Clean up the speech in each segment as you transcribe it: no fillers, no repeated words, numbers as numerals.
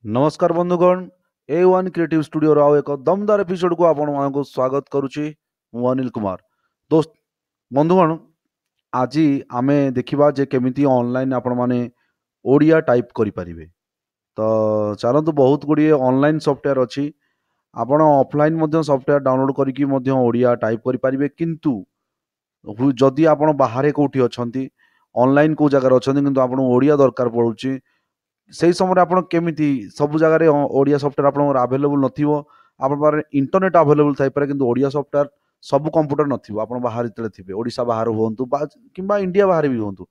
नमस्कार बंधुगण ए one creative studio आउ एक दमदार एपिसोड को आपण स्वागत करुच्ची मु अनिल कुमार। दोस्त बंधुगण आज आमे देखिबा जे केमिति ऑनलाइन आपण माने ओडिया टाइप करि परिबे। तो चलंतु बहुत गुडी ऑनलाइन सॉफ्टवेयर अछि आपण ऑफलाइन मध्य सॉफ्टवेयर डाउनलोड करिकि मध्य ओडिया टाइप करि परिबे किंतु जदि आपण बाहरे कोठी अछंती ऑनलाइन को जगह अछंती किंतु आपण ओडिया दरकार पडुची सेही समय आपण केमिति सब जगह रे ओडिया सॉफ्टवेयर आपनकर अवेलेबल नथिबो आपण पारे इंटरनेट अवेलेबल थाई पारे किंतु ओडिया सॉफ्टवेयर सब कंप्यूटर नथिबो आपण बाहर जतले थिबे ओडिसा बाहर होंतु बा किंबा इंडिया बाहर भी होंतु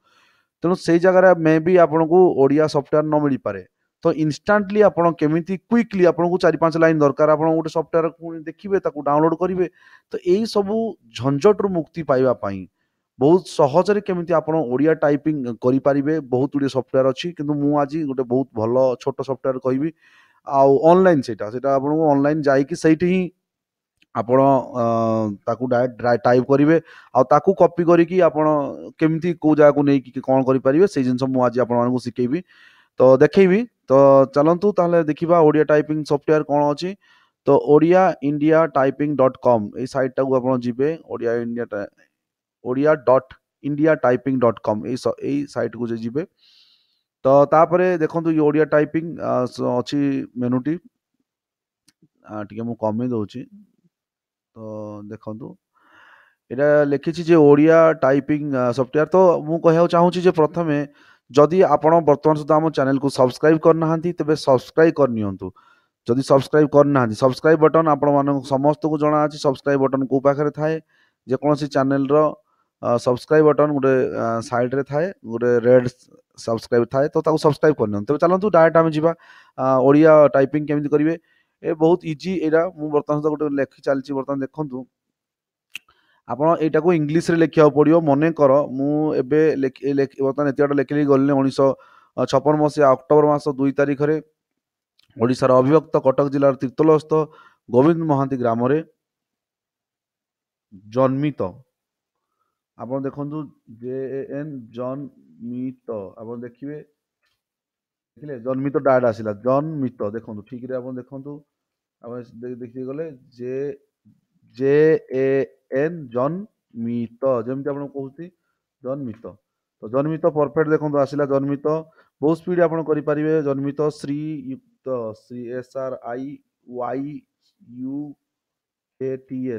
तेणु से जगह मे भी आपन को ओडिया सॉफ्टवेयर न मिल पारे तो इंस्टांटली आपण केमिति क्विकली आपण को 4-5 लाइन दरकार आपण गोटे सॉफ्टवेयर देखिबे ताकू डाउनलोड करिवे तो एई सबु झंझट रु मुक्ति पाइबा पई बहुत सहजरे केमिति आपण ओडिया टाइपिंग करि पारिबे बहुत गुडी सॉफ्टवेयर अछि किंतु मु आज गोटे बहुत भलो छोटो सॉफ्टवेयर कहबी आउ ऑनलाइन सेटा आपण को ऑनलाइन जाई कि सेठी ही ଆପଣ ତାକୁ ଡାଇରେକ୍ଟ ଟାଇପ୍ କରିବେ ଆଉ ତାକୁ କପି କରିକି ଆପଣ କେମିତି କେଉଁ ଜାଗାକୁ ନେଇକି କ'ଣ କରିପାରିବେ ସେଇ ଜିନିଷ ମୁଁ ଆଜି ଆପଣମାନଙ୍କୁ ଶିଖେଇବି ତ ଦେଖେଇବି। ତ ଚାଲନ୍ତୁ ତାହେଲେ ଦେଖିବା ଓଡ଼ିଆ ଟାଇପିଂ ସଫ୍ଟୱେୟାର କ'ଣ ଅଛି। ତ Odia India typing dot com ଏଇ ସାଇଟ୍ଟାକୁ ଆପଣ ଯିବେ Odia dot India typing dot com ଏଇ ସାଇଟ୍କୁ ଯିବେ। ତ ତାପରେ ଦେଖନ୍ତୁ ଇଏ ଓଡ଼ିଆ ଟାଇପିଂ ଅଛି ମେନୁଟି ଟିକେ ମୁଁ କମେଇ ଦେଉଛି। ତ ଦେଖନ୍ତୁ ଏଇଟା ଲେଖିଛି ଯେ ଓଡ଼ିଆ ଟାଇପିଂ ସଫ୍ଟୱେୟାର। ତ ମୁଁ କହିବାକୁ ଚାହୁଁଛି ଯେ ପ୍ରଥମେ ଯଦି ଆପଣ ବର୍ତ୍ତମାନ ସୁଦ୍ଧା ଆମ ଚ୍ୟାନେଲକୁ ସବସ୍କ୍ରାଇବ୍ କରିନାହାନ୍ତି ତେବେ ସବସ୍କ୍ରାଇବ୍ କରିନିଅନ୍ତୁ। ଯଦି ସବସ୍କ୍ରାଇବ୍ କରିନାହାନ୍ତି ସବସ୍କ୍ରାଇବ୍ ବଟନ୍ ଆପଣମାନଙ୍କୁ ସମସ୍ତଙ୍କୁ ଜଣାଅଛି ସବସ୍କ୍ରାଇବ୍ ବଟନ୍ କେଉଁ ପାଖରେ ଥାଏ ଯେକୌଣସି ଚ୍ୟାନେଲର ସବସ୍କ୍ରାଇବ୍ ବଟନ୍ ଗୋଟେ ସାଇଡ଼୍ରେ ଥାଏ ଗୋଟେ ରେଡ୍ ସବସ୍କ୍ରାଇବ୍ ଥାଏ ତ ତାକୁ ସବସ୍କ୍ରାଇବ୍ କରିନିଅନ୍ତୁ। ତେବେ ଚାଲନ୍ତୁ ଡାଇରେକ୍ଟ ଆମେ ଯିବା ଓଡ଼ିଆ ଟାଇପିଂ କେମିତି କରିବେ ଏ ବହୁତ ଇଜି ଏଇଟା ମୁଁ ବର୍ତ୍ତମାନ ସୁଦ୍ଧା ଗୋଟେ ଲେଖି ଚାଲିଛି। ବର୍ତ୍ତମାନ ଦେଖନ୍ତୁ ଆପଣ ଏଇଟାକୁ ଇଂଲିଶରେ ଲେଖିବାକୁ ପଡ଼ିବ। ମନେକର ମୁଁ ଏବେ ବର୍ତ୍ତମାନ ଏତେ ବାଟ ଲେଖିଲି ଗଲିଣି 1956 ମସିହା ଅକ୍ଟୋବର ମାସ 2 ତାରିଖରେ ଓଡ଼ିଶାର ଅବିଭକ୍ତ କଟକ ଜିଲ୍ଲାର ତିର୍ତ୍ତୋଲସ୍ଥ ଗୋବିନ୍ଦ ମହାନ୍ତି ଗ୍ରାମରେ ଜନ୍ମିତ ଆପଣ ଦେଖନ୍ତୁ JAN ଜନ୍ମିତ ଆପଣ ଦେଖିବେ ଦେଖିଲେ ଜନ୍ମିତ ଡାଟା ଆସିଲା ଜନ୍ମିତ ଦେଖନ୍ତୁ ଠିକରେ ଆପଣ ଦେଖନ୍ତୁ ଆପଣ ଦେଖିକି ଗଲେ JAN ଜନ୍ମିତ ଯେମିତି ଆପଣ କହୁଛି ଜନ୍ମିତ ତ ଜନ୍ମିତ ପରଫେକ୍ଟ ଦେଖନ୍ତୁ ଆସିଲା ଜନ୍ମିତ ବହୁତ ସ୍ପିଡ ଆପଣ କରିପାରିବେ ଜନ୍ମିତ ଶ୍ରୀଯୁକ୍ତ SRIYUKTA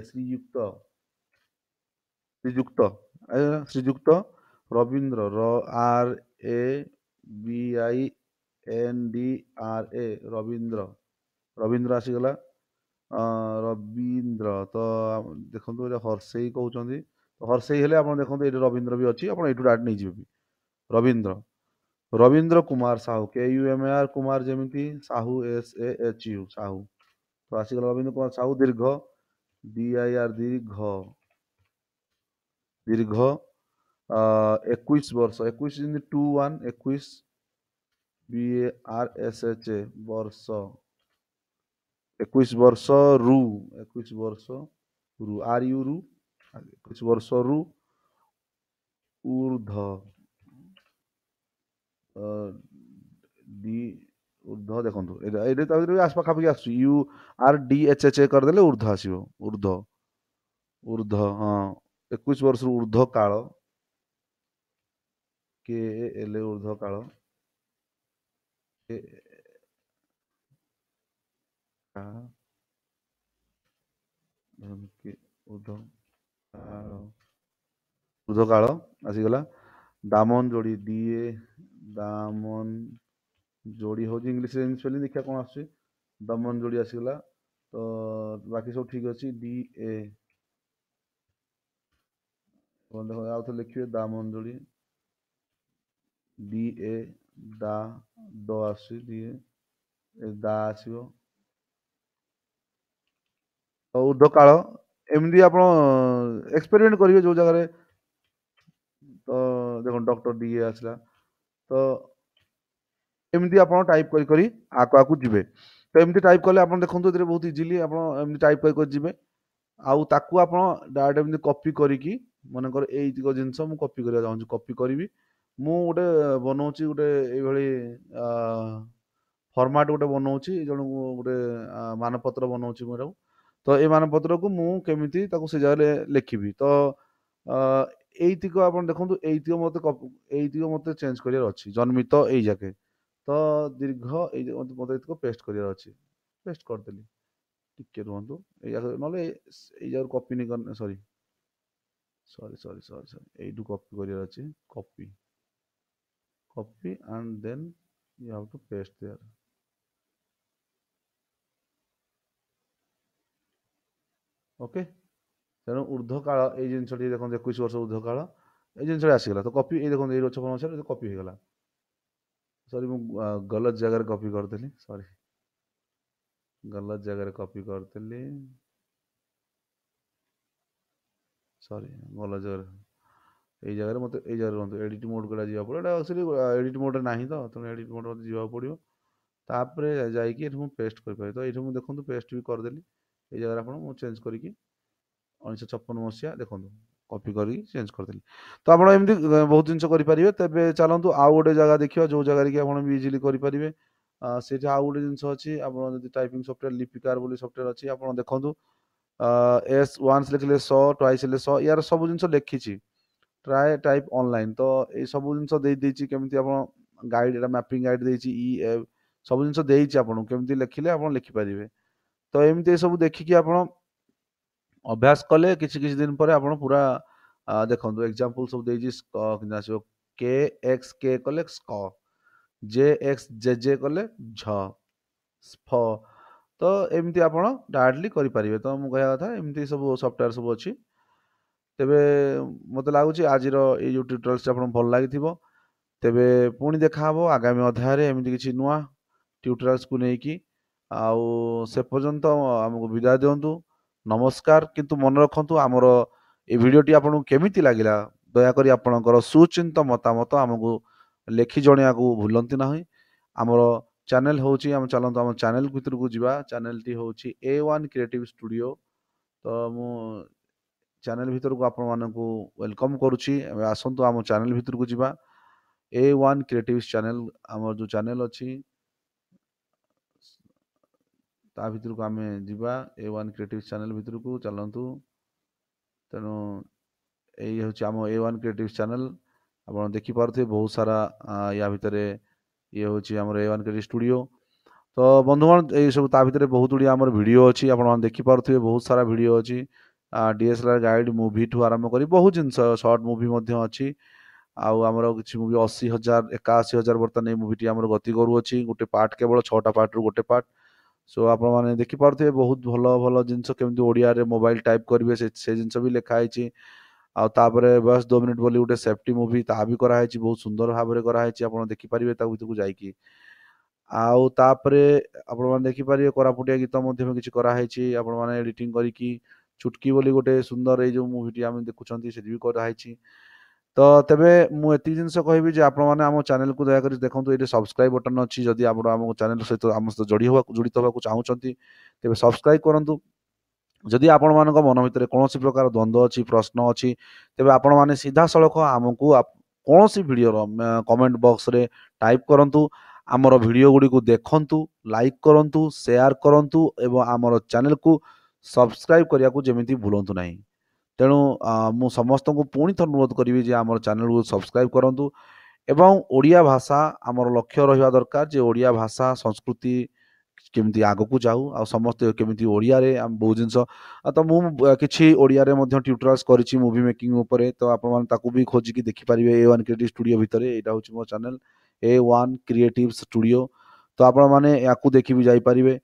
ଶ୍ରୀଯୁକ୍ତ ଶ୍ରୀଯୁକ୍ତ ଶ୍ରୀଯୁକ୍ତ ରବୀନ୍ଦ୍ର RABINDRA ରବୀନ୍ଦ୍ର ରବୀନ୍ଦ୍ର ଆସିଗଲା ରବୀନ୍ଦ୍ର ତ ଦେଖନ୍ତୁ ଏଇଟା ହର୍ଷେଇ କହୁଛନ୍ତି ତ ହର୍ଷେଇ ହେଲେ ଆପଣ ଦେଖନ୍ତୁ ଏଇଠି ରବୀନ୍ଦ୍ର ବି ଅଛି ଆପଣ ଏଇଠୁ ଡାଇରେକ୍ଟ ନେଇଯିବେ ବି ରବୀନ୍ଦ୍ର ରବୀନ୍ଦ୍ର କୁମାର ସାହୁ KUMAR କୁମାର ଯେମିତି ସାହୁ SAHU ସାହୁ ତ ଆସିଗଲା ରବୀନ୍ଦ୍ର କୁମାର ସାହୁ ଦୀର୍ଘ DIR ଦୀର୍ଘ 21 ବର୍ଷ 21 ଯେମିତି 21 21 BARSHA ବର୍ଷ 21 ବର୍ଷରୁ 21 ବର୍ଷରୁ RU ରୁ 21 ବର୍ଷରୁ ଊର୍ଦ୍ଧ୍ୱ ଡି ଊର୍ଦ୍ଧ୍ୱ ଦେଖନ୍ତୁ ଏଇଟା ତାପରେ ପାଖାପାଖି ଆସୁଛି URDHHA କରିଦେଲେ ଊର୍ଦ୍ଧ୍ୱ ଆସିବ ଊର୍ଦ୍ଧ୍ୱ ହଁ 21 ବର୍ଷରୁ ଊର୍ଦ୍ଧ୍ୱ କାଳ KAL ଊର୍ଦ୍ଧ୍ୱ କାଳ ଊର୍ଦ୍ଧ୍ୱ କାଳ ଆସିଗଲା ଦାମନ ଯୋଡ଼ି DA ଦାମନ ଯୋଡ଼ି ହେଉଛି ଇଂଲିଶରେ ସ୍ପେଲିଂ ଦେଖିବା କ'ଣ ଆସୁଛି ଦମନ ଯୋଡ଼ି ଆସିଗଲା ତ ବାକି ସବୁ ଠିକ୍ ଅଛି DA ଆଉ ଥରେ ଲେଖିବେ ଦାମନ ଯୋଡ଼ି DA ଦା ଦ ଆସୁଛି DA ଦା ଆସିବ ତ ଊର୍ଦ୍ଧ୍ୱ କାଳ ଏମିତି ଆପଣ ଏକ୍ସପେରିମେଣ୍ଟ କରିବେ ଯେଉଁ ଜାଗାରେ ତ ଦେଖନ୍ତୁ ଡକ୍ଟର DA ଆସିଲା ତ ଏମିତି ଆପଣ ଟାଇପ୍ କରି କରି ଆଗକୁ ଯିବେ ତ ଏମିତି ଟାଇପ୍ କଲେ ଆପଣ ଦେଖନ୍ତୁ ଏଥିରେ ବହୁତ ଇଜିଲି ଆପଣ ଏମିତି ଟାଇପ୍ କରି କରି ଯିବେ ଆଉ ତାକୁ ଆପଣ ଡାଇରେକ୍ଟ ଏମିତି କପି କରିକି ମନେକର ଏଇତିକ ଜିନିଷ ମୁଁ କପି କରିବାକୁ ଚାହୁଁଛି କପି କରିବି ମୁଁ ଗୋଟେ ବନଉଛି ଗୋଟେ ଏଇଭଳି ଫର୍ମାଟ୍ ଗୋଟେ ବନଉଛି ଜଣକୁ ଗୋଟେ ମାନପତ୍ର ବନଉଛି ମୁଁ ଏଟାକୁ। ତ ଏ ମାନପତ୍ରକୁ ମୁଁ କେମିତି ତାକୁ ସେ ଜାଗାରେ ଲେଖିବି। ତ ଅ, ଏଇତିକ ଆପଣ ଦେଖନ୍ତୁ ଏଇତିକ ମତେ ଏଇତିକ ମତେ ଚେଞ୍ଜ କରିବାର ଅଛି ଜନ୍ମିତ ଏଇ ଯାକେ। ତ ଦୀର୍ଘ ଏଇ ମତେ ଏତିକ ପେଷ୍ଟ କରିବାର ଅଛି। ପେଷ୍ଟ କରିଦେଲି। ଟିକେ ରୁହନ୍ତୁ ଏଇ ଜାଗାରେ ନହେଲେ ଏଇ ଜାଗାରୁ କପି ନେଇ ସରି ସରି ସରି ସରି ସରି এইটু কপি করিয়ার আছে copy copy and then you have to paste there okay तेणु ऊर्ध्वकाଳ ଏଇ ଜିନିଷଟି ଦେଖନ୍ତୁ 21 ବର୍ଷ ऊर्ध्वकाଳ ଏଇ ଜିନିଷଟି ଆସିଗଲା ତ କପି ଏଇ ଦେଖନ୍ତୁ ଏଇ ଗଛ କଣ ଅଛି କପି ହେଇଗଲା ସରି ମୁଁ ଗଲତ ଜାଗାରେ କପି କରିଦେଲି ସରି ଗଲତ ଜାଗାରେ କପି କରିଦେଲି ସରି ଗଲତ ଜାଗାରେ ଏଇ ଜାଗାରେ ମତେ ଏଇ ଜାଗାରେ ରୁହନ୍ତୁ ଏଡିଟ୍ ମୋଡ୍ କୁ ଯିବାକୁ ପଡ଼ିବ ଏଟା ଆକ୍ଚୁଆଲି ଏଡିଟ୍ ମୋଡ୍ ରେ ନାହିଁ ତ ତେଣୁ ଏଡିଟ୍ ମୋଡ୍ ମତେ ଯିବାକୁ ପଡ଼ିବ ତାପରେ ଯାଇକି ଏଠି ମୁଁ ପେଷ୍ଟ କରିପାରିବି ତ ଏଇଠି ମୁଁ ଦେଖନ୍ତୁ ପେଷ୍ଟ ବି କରିଦେଲି ଏଇ ଜାଗାରେ ଆପଣ ମୁଁ ଚେଞ୍ଜ କରିକି 1956 ମସିହା ଦେଖନ୍ତୁ କପି କରିକି ଚେଞ୍ଜ କରିଦେଲି ତ ଆପଣ ଏମିତି ବହୁତ ଜିନିଷ କରିପାରିବେ ତେବେ ଚାଲନ୍ତୁ ଆଉ ଗୋଟେ ଜାଗା ଦେଖିବା ଯୋଉ ଜାଗାରେ କି ଆପଣ ବି ଇଜିଲି କରିପାରିବେ ସେଇଠି ଆଉ ଗୋଟେ ଜିନିଷ ଅଛି ଆପଣ ଯଦି ଟାଇପିଂ ସଫ୍ଟୱେୟାର ଲିପିକାର ବୋଲି ସଫ୍ଟୱେୟାର ଅଛି ଆପଣ ଦେଖନ୍ତୁ ଏସ୍ ୱାନ୍ସ ଲେଖିଲେ ସ ଟ୍ୱାଇସ୍ ହେଲେ ସ ୟାର ସବୁ ଜିନିଷ ଲେଖିଛି ट्राए टाइप ऑनलाइन तो ये सब जिन देती केमी आप गाइड मैपिंग गाइड देती सब जिन देती आपको केमी लिखिले आप लिखिपारे तो एमती सब देखिकी आप अभ्यास कले किसी किसी दिन पर आप पूरा देखो एग्जांपल सब देसी के एक्स के कले स्क जे एक्स जे जे कले झ फ तो एमती आप डायरेक्टली करेंगे तो मुझे कहया कथा एमती सब सफ्टवेयर सब अच्छी तेबे मते लागुच आज ये ट्यूटोरियल आपको भल लगी तेबे पुणी देखा आगामी अध्याय एमती किसी नुआ ट्यूटोरियल्स को लेकिन आउ से पर्यंत आमको विदाय दिंतु नमस्कार किंतु मन रखु आमर ये भिडटी आपको केमिति लगिला दयाकोरी आपणकर सुचिंत मतामत आमको लेखि जणिया को भूलंती ना आमर चैनल होची आम चलते आम चैनल भितर को जीवा चैनल टी होची A1 क्रिएटिव स्टूडियो तो मु चैनल भितर को आपण मानकु वेलकम करुची आसंतु आम चैनल भितर को जीवा A1 क्रिएटिव चैनल आम जो चैनल अच्छी ता भितर को आम जीवा A1 क्रिएटिव चैनल भितर को चलतु तेणु यही हूँ आम A1 क्रिएटिव चैनल आप देखिपे बहुत सारा या भितर ये हूँ आम A1 क्रिएटिव स्टूडियो तो बंधुगण ये सब ता भितर बहुत गुड़िया आम वीडियो अच्छी आप देखिपे बहुत सारा वीडियो अच्छी DSLR गाइड मूवी ठू आरंभ कर बहुत जिनस सर्ट मूवी अच्छी आउ आमर किसी मूवी 80,000 81,000 बर्तमान ये मूवी आम गति करुच्ची गोटे पार्ट केवल 6टा पार्ट रु गोटे पार्ट सो आप देखिपे बहुत भल भल जिनस केमती ओडिया रे मोबाइल टाइप करेंगे से जिनस भी लिखाई आउे बस 2 मिनिट बोली गोटे सेफ्टी मूवी ता भी कराई बहुत सुंदर भाव में कराई आप देखिपारे भितर को जाकि आउ तापरे आपण माने देखिपारे कोरापुटिया गीत मध्य किसी कराई आपण माने एडिटिंग करिकी चुटकी बोली गोटे सुंदर ये जो मूवी आम देखुं से भी कराई तो तेबे मु एति जिनस कहबी जे आपण माने आम चैनल को दया करी देखंतु एटे सब्सक्राइब बटन अछि जदि आपण आम चैनल सहित आम सहित जड़ित होबाकू चाहूचंती तेबे सब्सक्राइब करंतु जदि आपण मानक मन भितर कौन प्रकार द्वंद्व अच्छी प्रश्न अच्छी तेबे आपण माने सीधा सड़क आमको कौन वीडियो कमेंट बॉक्स रे टाइप करंतु आमर वीडियो गुडी को देखंतु लाइक करंतु शेयर करंतु एवं आमर चैनल को सब्सक्राइब करिया को जेमिति भूलंतु नाही तेणु मु समस्त को पुणी थर अनुरोध करी जे आमर चैनल को सब्सक्राइब करंतु एवं ओडिया भाषा आमर लक्ष्य रहिबा दरकार जे ओडिया भाषा संस्कृति केमती आगकू जाऊ आ समस्त केमती ओडिया रे हम बहुत जिनस तो मु किछि ओडिया रे मध्य ट्यूटोरियल्स करिछि मूवी मेकिंग ऊपर तो आपण मान ताकू भी खोजिकी देखि परिबे A1 क्रिएटिव स्टूडियो भितर एटा होछि मो चैनल A1 क्रिएटिव स्टूडियो तो आपण माने याकू देखि भी जाई परिबे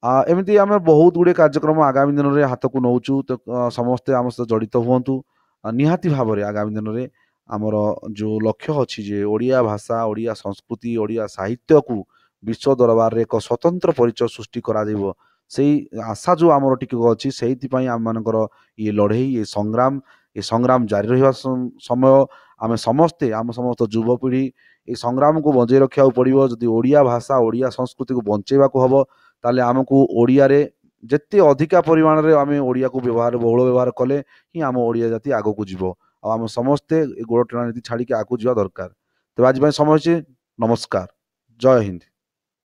एमती आम बहुत गुड़े कार्यक्रम आगामी दिन में हाथ को नौचु तो समस्ते आम सहित जड़ित हुंतु निहाती भाव में आगामी दिन में आमर जो लक्ष्य अच्छी जे ओडिया भाषा ओडिया संस्कृति ओडिया साहित्य को विश्व दरबार रे एक स्वतंत्र परिचय सृष्टि करा दिबो सेही आशा जो आमर टिके अच्छी से आम मानकर ये लड़े ये संग्राम जारी रहा समय आम समस्ते आम समस्त युवपीढ़ी ये संग्राम को बजे रखा पड़ो जदि ओडिया भाषा ओडिया संस्कृति को बंचेबा को हम ताले आमको ओडिया रे जिते अधिका परिमाण रे आम ओडिया को व्यवहार बहुल व्यवहार कले ही आम ओडिया जाति आगो को जीवो आम समस्ते गोड़ टेणा नीति छाड़ी आगो जीवा दरकार तेज आज समय नमस्कार जय हिंद।